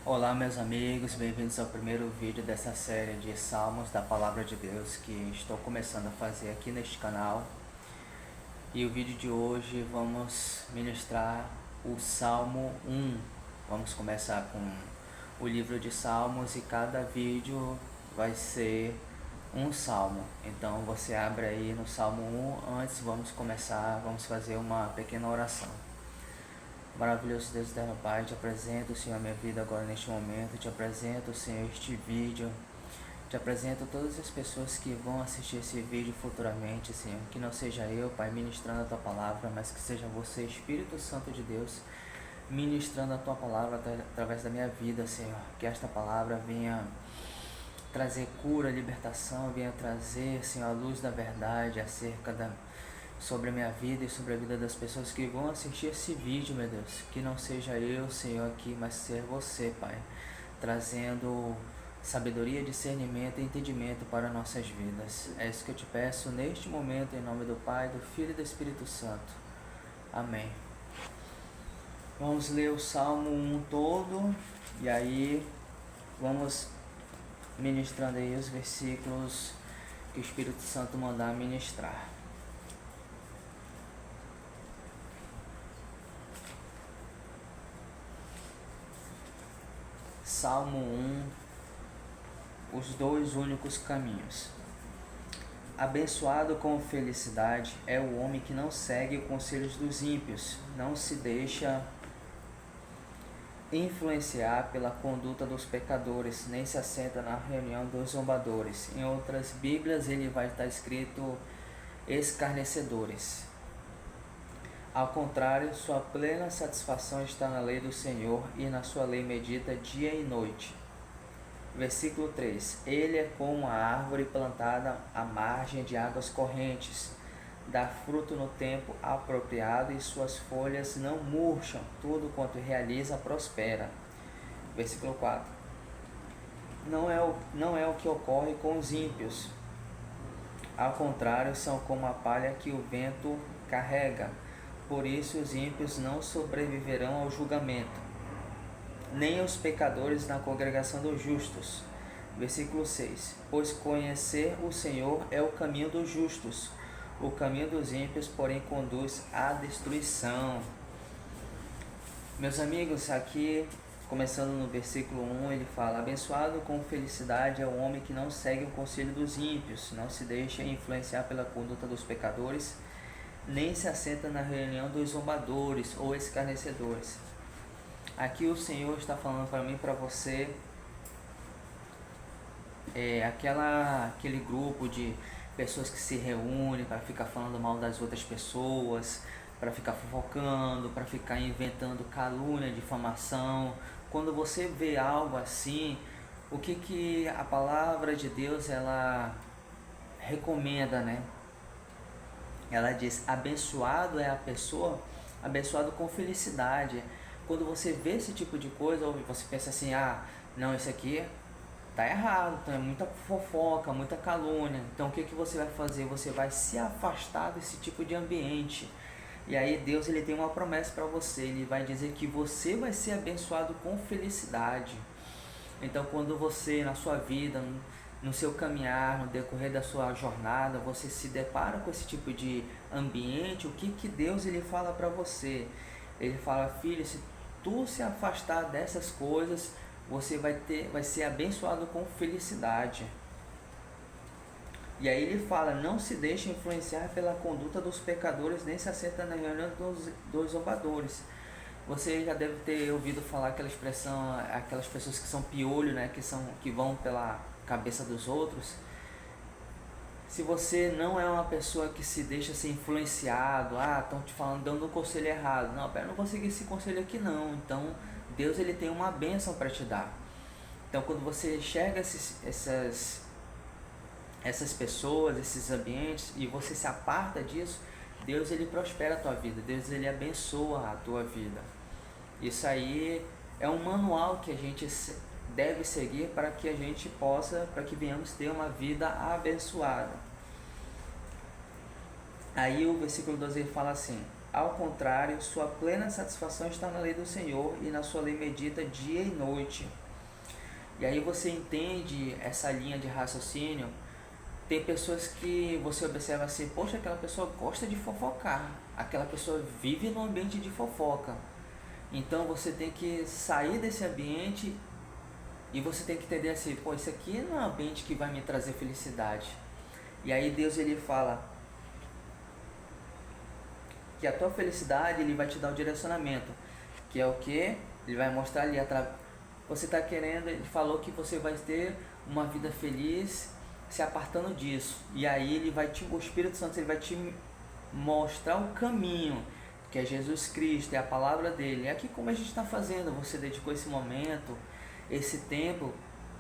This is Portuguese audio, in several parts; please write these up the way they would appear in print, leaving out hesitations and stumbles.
Olá meus amigos, bem-vindos ao primeiro vídeo dessa série de Salmos da Palavra de Deus que estou começando a fazer aqui neste canal. E o vídeo de hoje vamos ministrar o Salmo 1. Vamos começar com o livro de Salmos e cada vídeo vai ser um salmo. Então você abre aí no Salmo 1, antes vamos fazer uma pequena oração. Maravilhoso Deus eterno Pai, te apresento, Senhor, a minha vida agora neste momento, te apresento, Senhor, este vídeo, te apresento todas as pessoas que vão assistir esse vídeo futuramente, Senhor, que não seja eu, Pai, ministrando a Tua Palavra, mas que seja você, Espírito Santo de Deus, ministrando a Tua Palavra através da minha vida, Senhor, que esta Palavra venha trazer cura, libertação, venha trazer, Senhor, a luz da verdade sobre a minha vida e sobre a vida das pessoas que vão assistir esse vídeo, meu Deus. Que não seja eu, Senhor, aqui, mas ser você, Pai, trazendo sabedoria, discernimento e entendimento para nossas vidas. É isso que eu te peço neste momento, em nome do Pai, do Filho e do Espírito Santo. Amém. Vamos ler o Salmo 1 todo e aí vamos ministrando aí os versículos que o Espírito Santo mandar ministrar. Salmo 1, os dois únicos caminhos. Abençoado com felicidade é o homem que não segue os conselhos dos ímpios, não se deixa influenciar pela conduta dos pecadores, nem se assenta na reunião dos zombadores. Em outras Bíblias ele vai estar escrito escarnecedores. Ao contrário, sua plena satisfação está na lei do Senhor, e na sua lei medita dia e noite. Versículo 3. Ele é como a árvore plantada à margem de águas correntes, dá fruto no tempo apropriado e suas folhas não murcham, tudo quanto realiza prospera. Versículo 4. Não é o que ocorre com os ímpios. Ao contrário, são como a palha que o vento carrega. Por isso os ímpios não sobreviverão ao julgamento, nem os pecadores na congregação dos justos. Versículo 6. Pois conhecer o Senhor é o caminho dos justos, o caminho dos ímpios, porém, conduz à destruição. Meus amigos, aqui, começando no versículo 1, ele fala: abençoado com felicidade é o homem que não segue o conselho dos ímpios, não se deixa influenciar pela conduta dos pecadores, nem se assenta na reunião dos zombadores ou escarnecedores. Aqui o Senhor está falando para mim, para você, aquele grupo de pessoas que se reúnem para ficar falando mal das outras pessoas, para ficar fofocando, para ficar inventando calúnia, difamação. Quando você vê algo assim, o que a palavra de Deus ela recomenda, né? Ela diz: abençoado é a pessoa, abençoado com felicidade. Quando você vê esse tipo de coisa, ou você pensa assim: ah, não, isso aqui tá errado, então é muita fofoca, muita calúnia. Então o que você vai fazer? Você vai se afastar desse tipo de ambiente. E aí Deus ele tem uma promessa para você. Ele vai dizer que você vai ser abençoado com felicidade. Então quando você na sua vida, no seu caminhar, no decorrer da sua jornada, você se depara com esse tipo de ambiente, o que Deus ele fala para você? Ele fala: filho, se tu se afastar dessas coisas, você vai ser abençoado com felicidade. E aí ele fala: não se deixe influenciar pela conduta dos pecadores, nem se assenta na reunião dos zombadores. Você já deve ter ouvido falar aquela expressão, aquelas pessoas que são piolho, né, que vão pela cabeça dos outros. Se você não é uma pessoa que se deixa ser influenciado, estão te falando, dando um conselho errado, não, eu não vou seguir esse conselho aqui não. Então Deus ele tem uma bênção para te dar. Então quando você enxerga essas pessoas, esses ambientes, e você se aparta disso, Deus ele prospera a tua vida, Deus ele abençoa a tua vida. Isso aí é um manual que a gente deve seguir para que a gente possa, para que venhamos ter uma vida abençoada. Aí o versículo 12 fala assim: ao contrário, sua plena satisfação está na lei do Senhor, e na sua lei medita dia e noite. E aí você entende essa linha de raciocínio. Tem pessoas que você observa assim, poxa, aquela pessoa gosta de fofocar, aquela pessoa vive num ambiente de fofoca. Então você tem que sair desse ambiente e você tem que entender assim, pô, isso aqui não é um ambiente que vai me trazer felicidade. E aí Deus ele fala que a tua felicidade ele vai te dar o direcionamento, que é o que? Ele vai mostrar ali você está querendo, ele falou que você vai ter uma vida feliz se apartando disso. E aí o Espírito Santo ele vai te mostrar o caminho, que é Jesus Cristo, é a palavra dele. É aqui como a gente está fazendo, você dedicou esse momento, esse tempo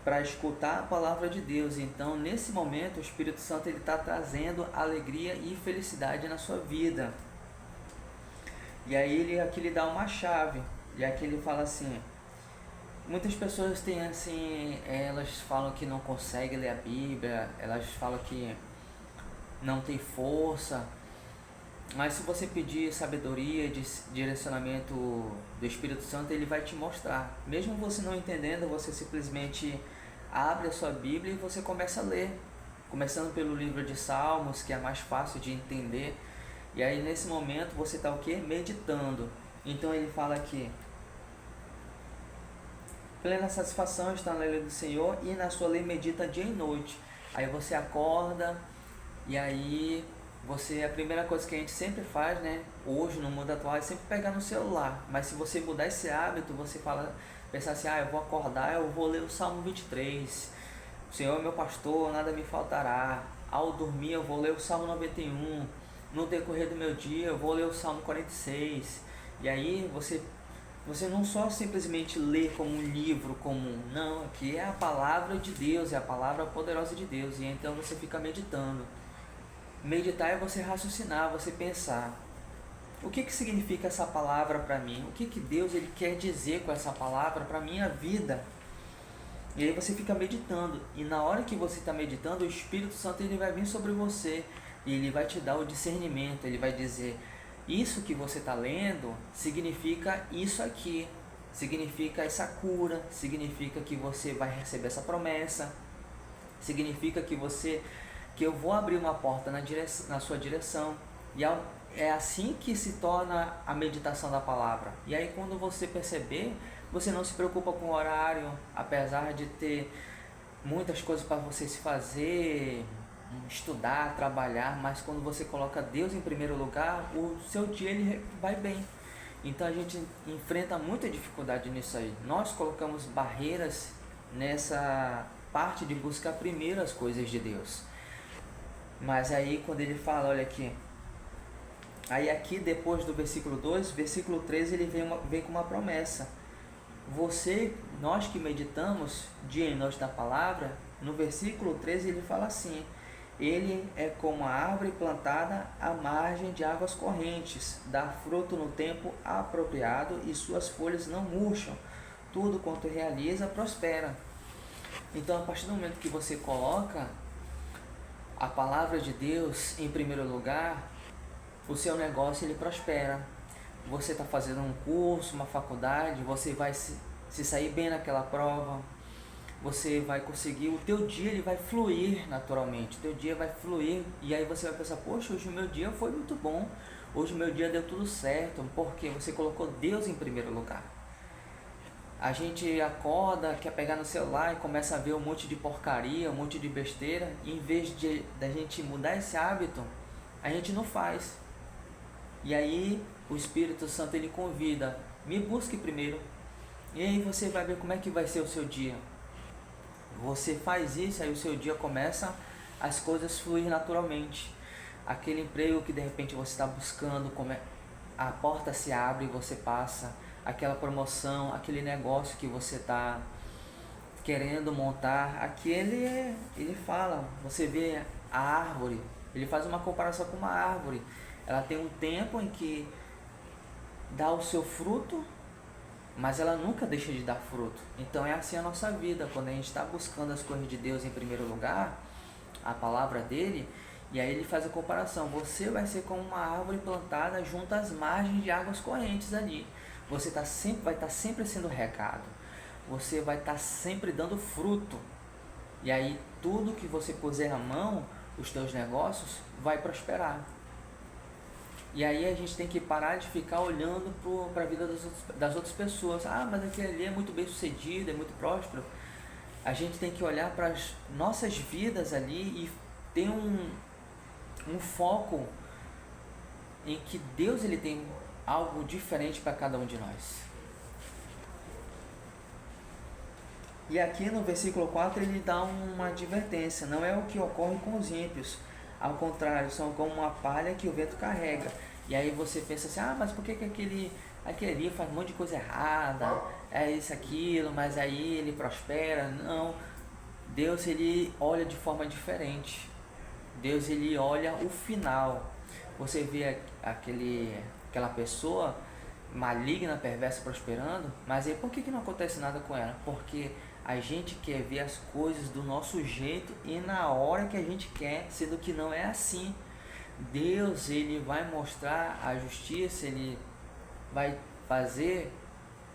para escutar a palavra de Deus. Então nesse momento o Espírito Santo ele está trazendo alegria e felicidade na sua vida. E aí aqui ele dá uma chave, e aqui ele fala assim, muitas pessoas têm assim, elas falam que não conseguem ler a Bíblia, elas falam que não tem força, mas se você pedir sabedoria, direcionamento do Espírito Santo, ele vai te mostrar. Mesmo você não entendendo, você simplesmente abre a sua Bíblia e você começa a ler, começando pelo livro de Salmos, que é mais fácil de entender. E aí nesse momento você está o quê? Meditando. Então ele fala aqui, plena satisfação está na lei do Senhor e na sua lei medita dia e noite. Aí você acorda e aí a primeira coisa que a gente sempre faz, né, hoje no mundo atual, é sempre pegar no celular. Mas se você mudar esse hábito, você pensar assim, eu vou acordar, eu vou ler o Salmo 23. O Senhor é meu pastor, nada me faltará. Ao dormir eu vou ler o Salmo 91. No decorrer do meu dia eu vou ler o Salmo 46. E aí você não só simplesmente lê como um livro comum, não, aqui é a palavra de Deus, é a palavra poderosa de Deus, e então você fica meditando. Meditar é você raciocinar, você pensar, o que significa essa palavra para mim? O que Deus ele quer dizer com essa palavra para a minha vida? E aí você fica meditando, e na hora que você está meditando, o Espírito Santo ele vai vir sobre você, e ele vai te dar o discernimento, ele vai dizer, isso que você está lendo significa isso aqui, significa essa cura, significa que você vai receber essa promessa, significa que eu vou abrir uma porta na sua direção. E é assim que se torna a meditação da palavra. E aí quando você perceber, você não se preocupa com o horário, apesar de ter muitas coisas para você se fazer, estudar, trabalhar, mas quando você coloca Deus em primeiro lugar, o seu dia ele vai bem. Então a gente enfrenta muita dificuldade nisso aí. Nós colocamos barreiras nessa parte de buscar primeiro as coisas de Deus. Mas aí quando ele fala, olha aqui, aí aqui depois do versículo 2, versículo 3 ele vem com uma promessa. Nós que meditamos dia e noite da palavra, no versículo 13 ele fala assim, ele é como a árvore plantada à margem de águas correntes, dá fruto no tempo apropriado e suas folhas não murcham. Tudo quanto realiza prospera. Então, a partir do momento que você coloca a palavra de Deus em primeiro lugar, o seu negócio ele prospera. Você está fazendo um curso, uma faculdade, você vai se sair bem naquela prova. Você vai conseguir, o teu dia ele vai fluir naturalmente, o teu dia vai fluir, e aí você vai pensar, poxa, hoje o meu dia foi muito bom, hoje o meu dia deu tudo certo, porque você colocou Deus em primeiro lugar. A gente acorda, quer pegar no celular e começa a ver um monte de porcaria, um monte de besteira, e em vez da gente mudar esse hábito, a gente não faz. E aí o Espírito Santo ele convida, me busque primeiro, e aí você vai ver como é que vai ser o seu dia. Você faz isso, aí o seu dia começa, as coisas fluir naturalmente. Aquele emprego que de repente você está buscando, a porta se abre e você passa. Aquela promoção, aquele negócio que você está querendo montar, ele fala, você vê a árvore, ele faz uma comparação com uma árvore. Ela tem um tempo em que dá o seu fruto, mas ela nunca deixa de dar fruto. Então é assim a nossa vida, quando a gente está buscando as coisas de Deus em primeiro lugar, a palavra dele, e aí ele faz a comparação, você vai ser como uma árvore plantada junto às margens de águas correntes ali. Você vai estar sempre sendo regado, você vai estar sempre dando fruto. E aí tudo que você puser a mão, os teus negócios, vai prosperar. E aí a gente tem que parar de ficar olhando para a vida das outras pessoas. Ah, mas aquele ali é muito bem sucedido, é muito próspero. A gente tem que olhar para as nossas vidas ali e ter um foco em que Deus ele tem algo diferente para cada um de nós. E aqui no versículo 4 ele dá uma advertência: não é o que ocorre com os ímpios, ao contrário, são como uma palha que o vento carrega. E aí você pensa assim, ah, mas por que aquele ali faz um monte de coisa errada, é isso, aquilo, mas aí ele prospera? Não, Deus ele olha de forma diferente. Deus ele olha o final. Você vê aquela pessoa maligna, perversa, prosperando, mas aí por que não acontece nada com ela? Porque a gente quer ver as coisas do nosso jeito e na hora que a gente quer, sendo que não é assim. Deus ele vai mostrar a justiça, ele vai fazer,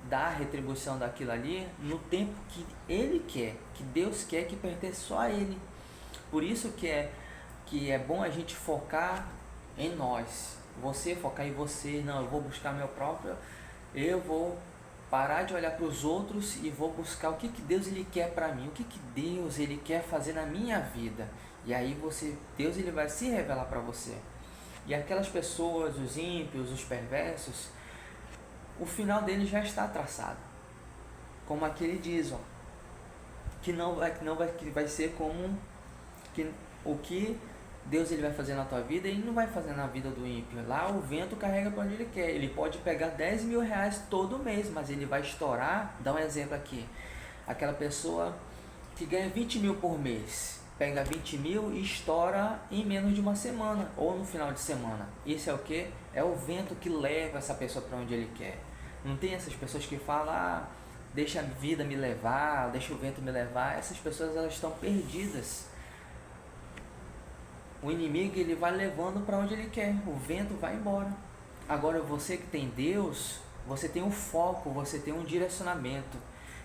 dar a retribuição daquilo ali no tempo que ele quer, que Deus quer, que pertence só a ele. Por isso que é bom a gente focar em nós. Você focar em você. Não, eu vou buscar meu próprio, eu vou parar de olhar para os outros e vou buscar o que Deus ele quer para mim, o que Deus ele quer fazer na minha vida. E aí Deus ele vai se revelar para você. E aquelas pessoas, os ímpios, os perversos, o final deles já está traçado. Como aquele diz, ó, que vai ser como o que Deus ele vai fazer na tua vida, ele não vai fazer na vida do ímpio. Lá o vento carrega para onde ele quer. Ele pode pegar 10 mil reais todo mês, mas ele vai estourar. Dá um exemplo aqui. Aquela pessoa que ganha 20 mil por mês, pega 20 mil e estoura em menos de uma semana ou no final de semana. Isso é o que? É o vento que leva essa pessoa para onde ele quer. Não tem essas pessoas que falam, deixa a vida me levar, deixa o vento me levar. Essas pessoas elas estão perdidas. O inimigo ele vai levando para onde ele quer, o vento vai embora. Agora você que tem Deus, você tem um foco, você tem um direcionamento.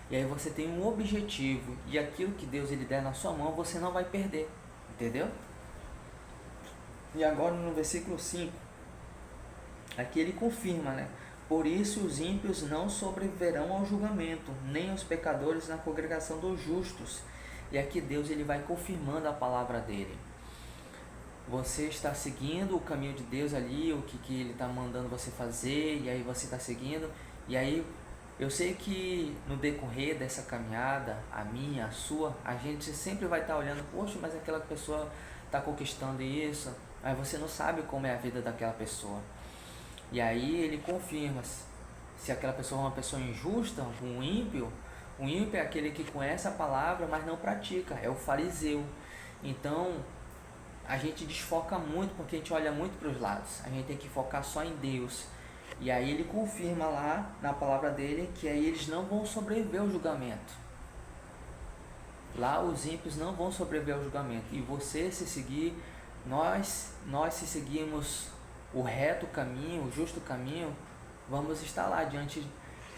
E aí você tem um objetivo. E aquilo que Deus ele der na sua mão, você não vai perder. Entendeu? E agora no versículo 5, aqui ele confirma, né? Por isso os ímpios não sobreviverão ao julgamento, nem os pecadores na congregação dos justos. E aqui Deus ele vai confirmando a palavra dele. Você está seguindo o caminho de Deus ali, o que ele está mandando você fazer, e aí você está seguindo. E aí eu sei que no decorrer dessa caminhada, a minha, a sua, a gente sempre vai estar olhando, poxa, mas aquela pessoa está conquistando isso, mas você não sabe como é a vida daquela pessoa. E aí ele confirma, se aquela pessoa é uma pessoa injusta, um ímpio é aquele que conhece a palavra, mas não pratica, é o fariseu. Então a gente desfoca muito, porque a gente olha muito para os lados, a gente tem que focar só em Deus. E aí ele confirma lá na palavra dele que aí eles não vão sobreviver ao julgamento. Lá os ímpios não vão sobreviver ao julgamento. E você se seguir, nós se seguirmos o reto caminho, o justo caminho, vamos estar lá diante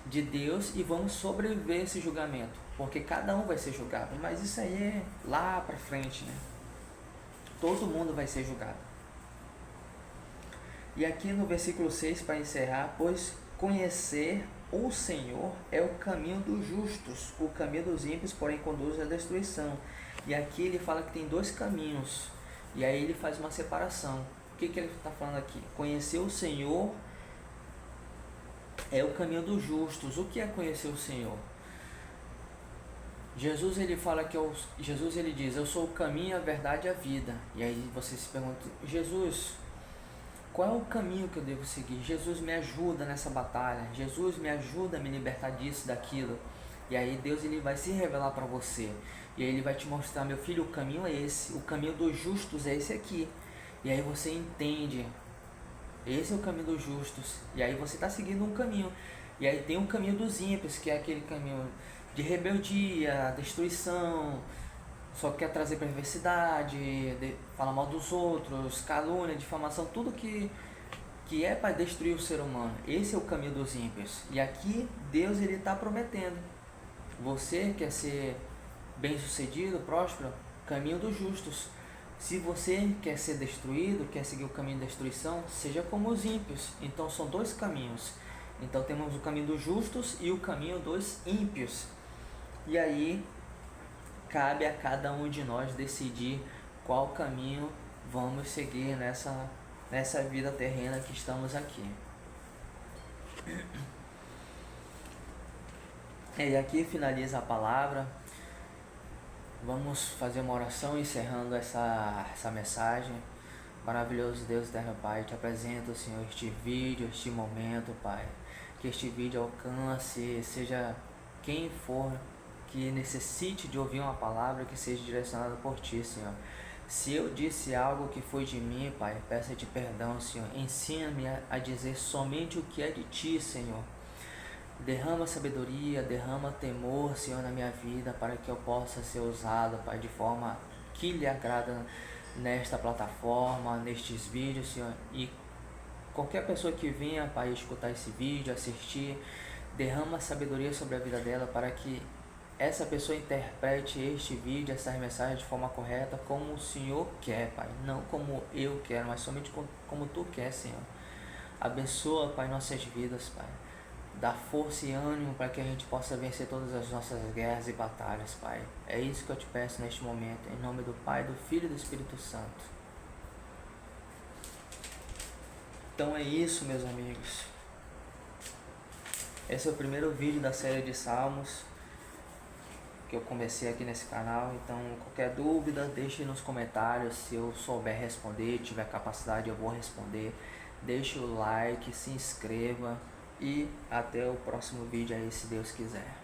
de Deus e vamos sobreviver a esse julgamento. Porque cada um vai ser julgado. Mas isso aí é lá para frente, né? Todo mundo vai ser julgado. E aqui no versículo 6, para encerrar, pois conhecer o Senhor é o caminho dos justos, o caminho dos ímpios, porém, conduz à destruição. E aqui ele fala que tem dois caminhos, e aí ele faz uma separação. O que ele está falando aqui? Conhecer o Senhor é o caminho dos justos. O que é conhecer o Senhor? Jesus ele fala que Jesus ele diz, eu sou o caminho, a verdade e a vida. E aí você se pergunta, Jesus, qual é o caminho que eu devo seguir? Jesus me ajuda nessa batalha, Jesus me ajuda a me libertar disso, daquilo. E aí Deus ele vai se revelar para você. E aí ele vai te mostrar, meu filho, o caminho é esse, o caminho dos justos é esse aqui. E aí você entende, esse é o caminho dos justos. E aí você está seguindo um caminho. E aí tem o caminho dos ímpios, que é aquele caminho de rebeldia, destruição, só quer trazer perversidade, falar mal dos outros, calúnia, difamação, tudo que é para destruir o ser humano. Esse é o caminho dos ímpios. E aqui Deus ele está prometendo Você quer ser bem-sucedido, próspero? Caminho dos justos. Se você quer ser destruído, quer seguir o caminho da destruição, seja como os ímpios. Então são dois caminhos. Então temos o caminho dos justos e o caminho dos ímpios. E aí cabe a cada um de nós decidir qual caminho vamos seguir nessa vida terrena que estamos aqui. E aqui finaliza a palavra. Vamos fazer uma oração encerrando essa mensagem. Maravilhoso Deus eterno Pai, te apresento, Senhor, este vídeo, este momento, Pai. Que este vídeo alcance, seja quem for que necessite de ouvir uma palavra que seja direcionada por Ti, Senhor. Se eu disse algo que foi de mim, Pai, peço-te perdão, Senhor. Ensina-me a dizer somente o que é de Ti, Senhor. Derrama sabedoria, derrama temor, Senhor, na minha vida, para que eu possa ser usado, Pai, de forma que lhe agrada nesta plataforma, nestes vídeos, Senhor. E qualquer pessoa que venha, Pai, escutar esse vídeo, assistir, derrama sabedoria sobre a vida dela, para que essa pessoa interprete este vídeo, essas mensagens de forma correta, como o Senhor quer, Pai. Não como eu quero, mas somente como Tu quer, Senhor. Abençoa, Pai, nossas vidas, Pai. Dá força e ânimo para que a gente possa vencer todas as nossas guerras e batalhas, Pai. É isso que eu te peço neste momento, em nome do Pai, do Filho e do Espírito Santo. Então é isso, meus amigos. Esse é o primeiro vídeo da série de Salmos que eu comecei aqui nesse canal. Então, qualquer dúvida, deixe nos comentários. Se eu souber responder, tiver capacidade, eu vou responder. Deixe o like, se inscreva. E até o próximo vídeo aí, se Deus quiser.